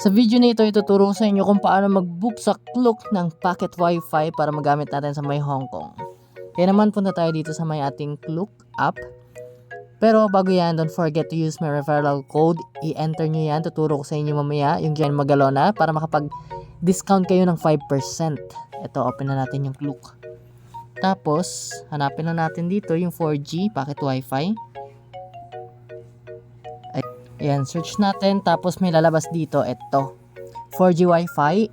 Sa video na ito, ituturo ko sa inyo kung paano mag-book sa Klook ng Pocket Wi-Fi para magamit natin sa may Hong Kong. Kaya naman punta tayo dito sa may ating Klook app. Pero bago yan, don't forget to use my referral code. I-enter nyo yan, tuturo ko sa inyo mamaya yung Jen Magalona para makapag-discount kayo ng 5%. Ito, open na natin yung Klook. Tapos, hanapin na natin dito yung 4G Pocket Wi-Fi. Ayan, search natin. Tapos may lalabas dito. Ito. 4G Wi-Fi.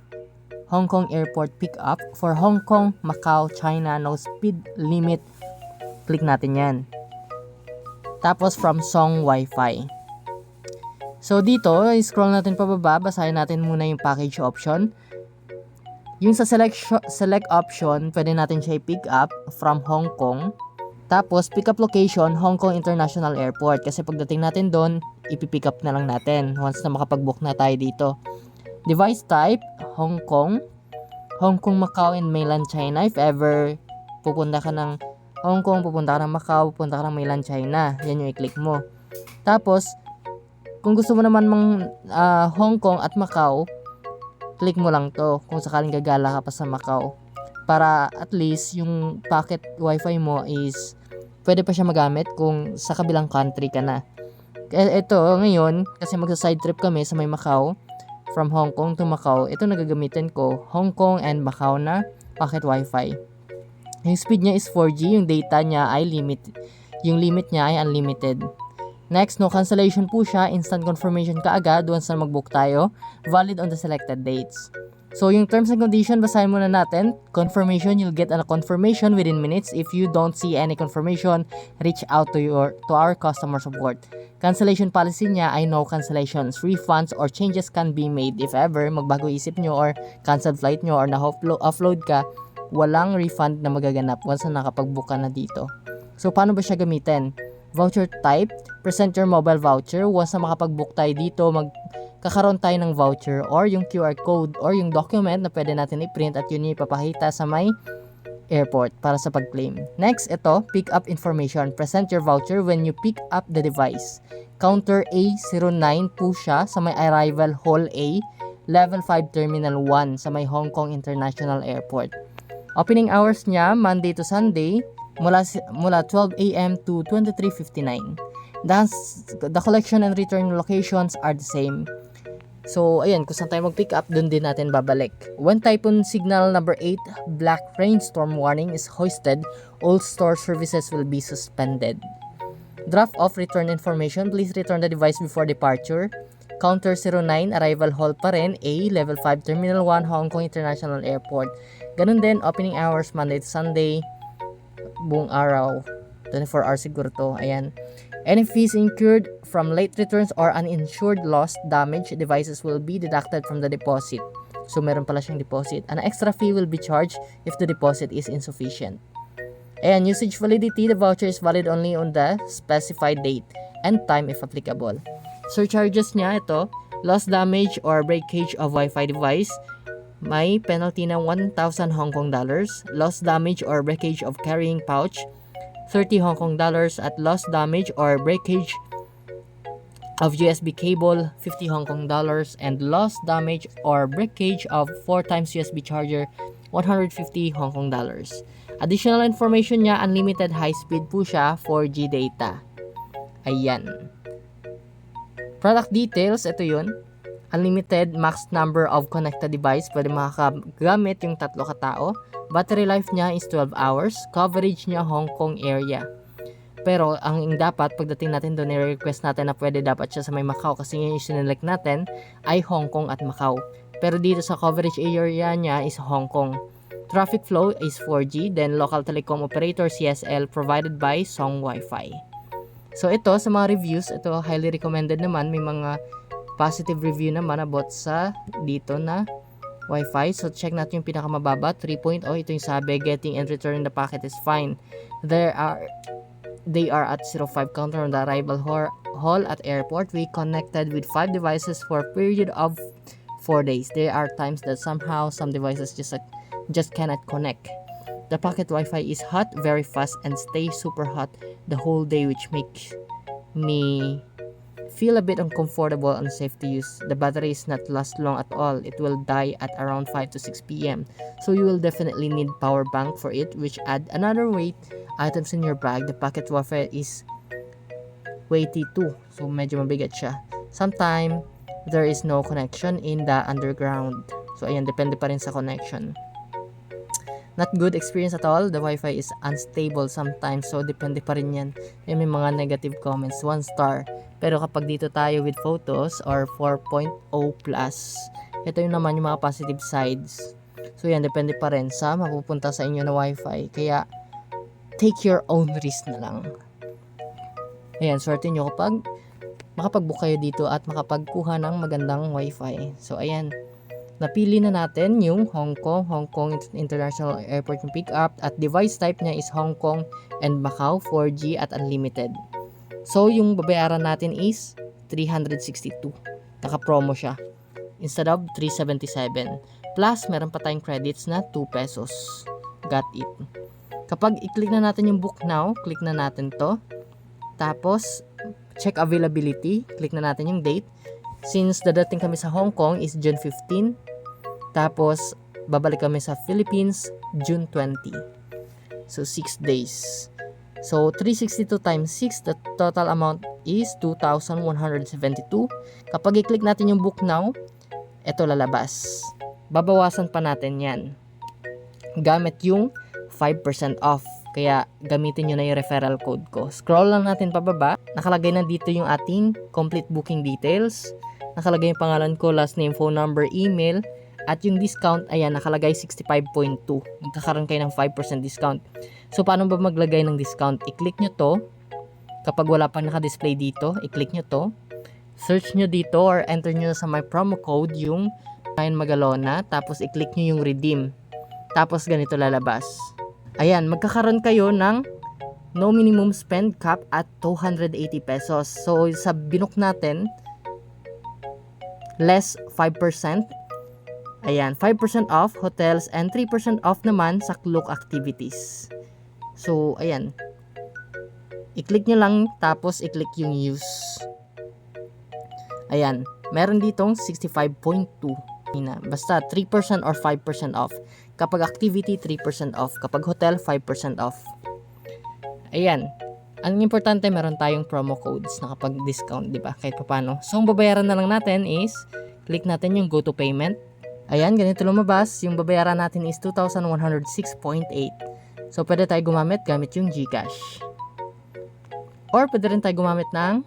Hong Kong Airport Pickup. For Hong Kong, Macau, China. No speed limit. Click natin yan. Tapos from Song Wi-Fi. So dito, scroll natin pababa. Basahin natin muna yung package option. Yung sa select option, pwede natin siya i-pick up from Hong Kong. Tapos, pick up location, Hong Kong International Airport. Kasi pagdating natin doon, ipipick up na lang natin once na makapag-book na tayo dito. Device type, Hong Kong, Macau, and mainland China. If ever pupunta ka ng Hong Kong, pupunta ka ng Macau, pupunta ka ng mainland China, yan yung i-click mo. Tapos, kung gusto mo naman Hong Kong at Macau, click mo lang to kung sakaling gagala ka pa sa Macau. Para at least yung pocket wifi mo is pwede pa siya magamit kung sa kabilang country ka na. Ito ngayon, kasi magsa-side trip kami sa may Macau, from Hong Kong to Macau, ito nagagamitin ko, Hong Kong and Macau na pocket wifi. Yung speed niya is 4G, yung data niya ay yung limit niya ay unlimited. Next, no cancellation po siya, instant confirmation kaagad once na mag-book tayo, valid on the selected dates. So, yung terms and condition, basahin muna natin. Confirmation, you'll get a confirmation within minutes. If you don't see any confirmation, reach out to our customer support. Cancellation policy niya ay no cancellations. Refunds or changes can be made if ever magbago isip nyo or cancel flight nyo or na-offload ka, walang refund na magaganap once na nakapag-book ka na dito. So, paano ba siya gamitin? Voucher type, present your mobile voucher. Once na makapag-book tayo dito, kakaroon tayo ng voucher or yung QR code or yung document na pwede natin i-print at yun yung ipapakita sa may airport para sa pag-claim. Next, ito, pick up information. Present your voucher when you pick up the device. Counter A09 po siya sa may arrival hall A, level 5 terminal 1 sa may Hong Kong International Airport. Opening hours niya, Monday to Sunday, mula 12 a.m. to 23:59. The collection and return locations are the same. So, ayan, kung saan tayo mag-pick up, dun din natin babalik. When typhoon signal number 8, black rainstorm warning is hoisted, all store services will be suspended. Draft of return information, please return the device before departure. Counter 09, arrival hall pa rin, A, level 5, terminal 1, Hong Kong International Airport. Ganun din, opening hours, Monday to Sunday, buong araw, 24 hours siguro to. Ayan. Any fees incurred from late returns or uninsured lost damage devices will be deducted from the deposit. So meron pala siyang deposit. An extra fee will be charged if the deposit is insufficient. Ayan, usage validity, the voucher is valid only on the specified date and time if applicable. Surcharges niya, ito, lost damage or breakage of Wi-Fi device, may penalty na 1,000 Hong Kong dollars. Lost damage or breakage of carrying pouch, 30 Hong Kong dollars. At lost damage or breakage of USB cable, 50 Hong Kong dollars. And lost damage or breakage of 4 times USB charger, 150 Hong Kong dollars. Additional information niya, unlimited high speed po siya, 4G data. Ayan. Product details, ito yun. Unlimited max number of connected device, pwede makagamit yung 3 katao. Battery life niya is 12 hours. Coverage niya Hong Kong area. Pero ang dapat, pagdating natin doon, i-request natin na pwede dapat siya sa may Macau kasi yung sinelect natin ay Hong Kong at Macau. Pero dito sa coverage area niya is Hong Kong. Traffic flow is 4G, then local telecom operator CSL provided by Song Wi-Fi. So ito, sa mga reviews, ito highly recommended naman. May mga positive review naman about sa dito na Wi-Fi. So, check natin yung pinakamababa, 3.0. Ito yung sabi, getting and returning the packet is fine. They are at 05 counter on the arrival hall at airport. We connected with 5 devices for a period of 4 days. There are times that somehow some devices just cannot connect. The pocket Wi-Fi is hot, very fast, and stays super hot the whole day, which makes me feel a bit uncomfortable and unsafe to use. The battery is not last long at all. It will die at around 5 to 6 p.m. So you will definitely need power bank for it, which add another weight items in your bag. The pocket Wi-Fi is weighty too. So medyo mabigat siya. Sometimes there is no connection in the underground. So ayan, depende pa rin sa connection. Not good experience at all. The Wi-Fi is unstable sometimes. So depende pa rin yan. May mga negative comments. 1 star. Pero kapag dito tayo with photos or 4.0 plus, ito yung naman yung mga positive sides. So yan, depende pa rin sa mapupunta sa inyo na Wi-Fi. Kaya take your own risk na lang. Ayan, swerte nyo kapag makapag-book kayo dito at makapagkuha ng magandang Wi-Fi. So ayan, napili na natin yung Hong Kong International Airport yung pick up at device type niya is Hong Kong and Macau 4G at unlimited. So yung babayaran natin is 362. Naka-promo siya instead of 377. Plus meron pa tayong credits na 2 pesos. Got it. Kapag i-click na natin yung book now, click na natin to. Tapos check availability, click na natin yung date. Since dadating kami sa Hong Kong is June 15. Tapos babalik kami sa Philippines June 20. So 6 days. So 362 times 6, the total amount is 2,172. Kapag i-click natin yung book now, ito lalabas. Babawasan pa natin yan. Gamit yung 5% off. Kaya gamitin nyo na yung referral code ko. Scroll lang natin pababa. Nakalagay na dito yung ating complete booking details. Nakalagay yung pangalan ko, last name, phone number, email. At yung discount, ayan, nakalagay 65.2. Magkakaroon kayo ng 5% discount. So, paano ba maglagay ng discount? I-click nyo to. Kapag wala pa naka-display dito, i-click nyo to. Search nyo dito or enter nyo sa my promo code yung Ryan Magalona. Tapos, i-click nyo yung redeem. Tapos, ganito lalabas. Ayan, magkakaroon kayo ng no minimum spend cap at 280 pesos. So, sa binook natin, less 5%. Ayan, 5% off hotels and 3% off naman sa Klook activities. So, ayan. I-click nyo lang, tapos i-click yung use. Ayan, meron ditong 65.2. Basta 3% or 5% off. Kapag activity, 3% off. Kapag hotel, 5% off. Ayan. Ang importante, meron tayong promo codes na kapag discount, di ba? Kahit paano. So, ang babayaran na lang natin is, click natin yung go to payment. Ayan, ganito lumabas. Yung babayaran natin is 2,106.8. So, pwede tayo gumamit gamit yung GCash. Or, pwede rin tayo gumamit ng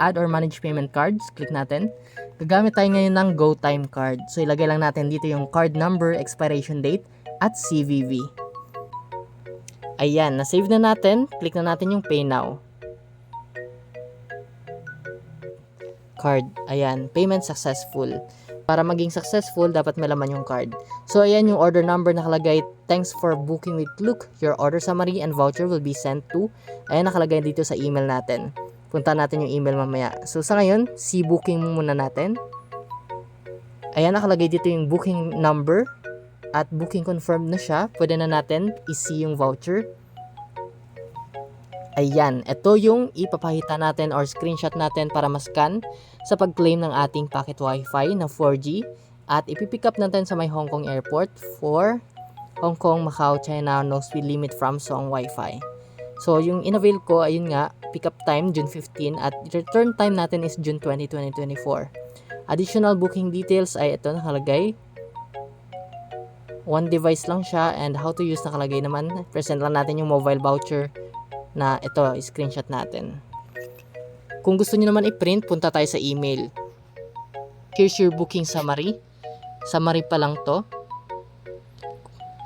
add or manage payment cards. Click natin. Gagamit tayo ngayon ng GoTime card. So, ilagay lang natin dito yung card number, expiration date, at CVV. Ayan, na-save na natin. Click na natin yung Pay Now. Card. Ayan, payment successful. Para maging successful, dapat may laman yung card. So, ayan yung order number nakalagay. Thanks for booking with Klook. Your order summary and voucher will be sent to. Ayan, nakalagay dito sa email natin. Punta natin yung email mamaya. So, sa ngayon, booking muna natin. Ayan, nakalagay dito yung booking number. At booking confirmed na siya. Pwede na natin i-see yung voucher. Ayan, ito yung ipapakita natin or screenshot natin para ma-scan sa pag-claim ng ating packet Wi-Fi na 4G at ipipick up natin sa may Hong Kong Airport for Hong Kong, Macau, China, no speed limit from Song Wi-Fi. So, yung in-avail ko, ayun nga, pick up time June 15 at return time natin is June 20, 2024. Additional booking details ay ito nakalagay. One device lang siya and how to use nakalagay naman. Present lang natin yung mobile voucher na ito, screenshot natin. Kung gusto niyo naman i-print, punta tayo sa email. Here's your booking summary. Summary pa lang to.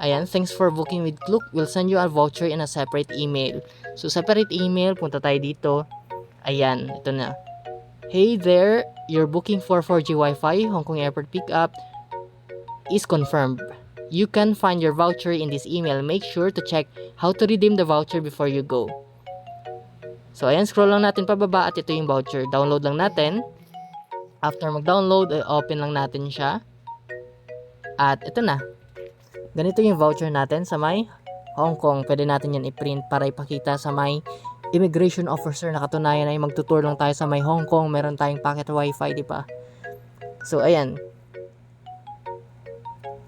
Ayan, thanks for booking with Klook. We'll send you a voucher in a separate email. So, separate email, punta tayo dito. Ayan, ito na. Hey there, your booking for 4G Wi-Fi, Hong Kong Airport Pickup is confirmed. You can find your voucher in this email. Make sure to check how to redeem the voucher before you go. So, ayan, scroll lang natin pababa at ito yung voucher. Download lang natin. After mag-download, open lang natin siya. At ito na. Ganito yung voucher natin sa may Hong Kong. Pwede natin yan i-print para ipakita sa may immigration officer na katunayan ay magtutour lang tayo sa may Hong Kong, meron tayong pocket wifi, di ba? So, ayan.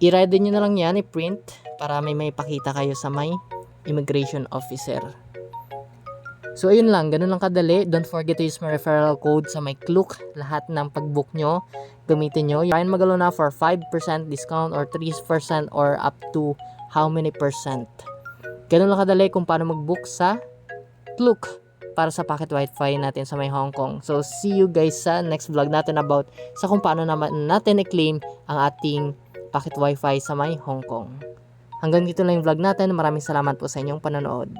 I-ready nyo na lang yan, i-print, para may pakita kayo sa may immigration officer. So, ayun lang. Ganun lang kadali. Don't forget to use my referral code sa may Klook. Lahat ng pag-book nyo, gamitin nyo. Ryan Magalona for 5% discount or 3% or up to how many percent. Ganun lang kadali kung paano mag-book sa Klook para sa pocket wifi natin sa may Hong Kong. So, see you guys sa next vlog natin about sa kung paano naman natin i-claim ang ating pocket wifi sa may Hong Kong. Hanggang dito lang yung vlog natin. Maraming salamat po sa inyong panonood.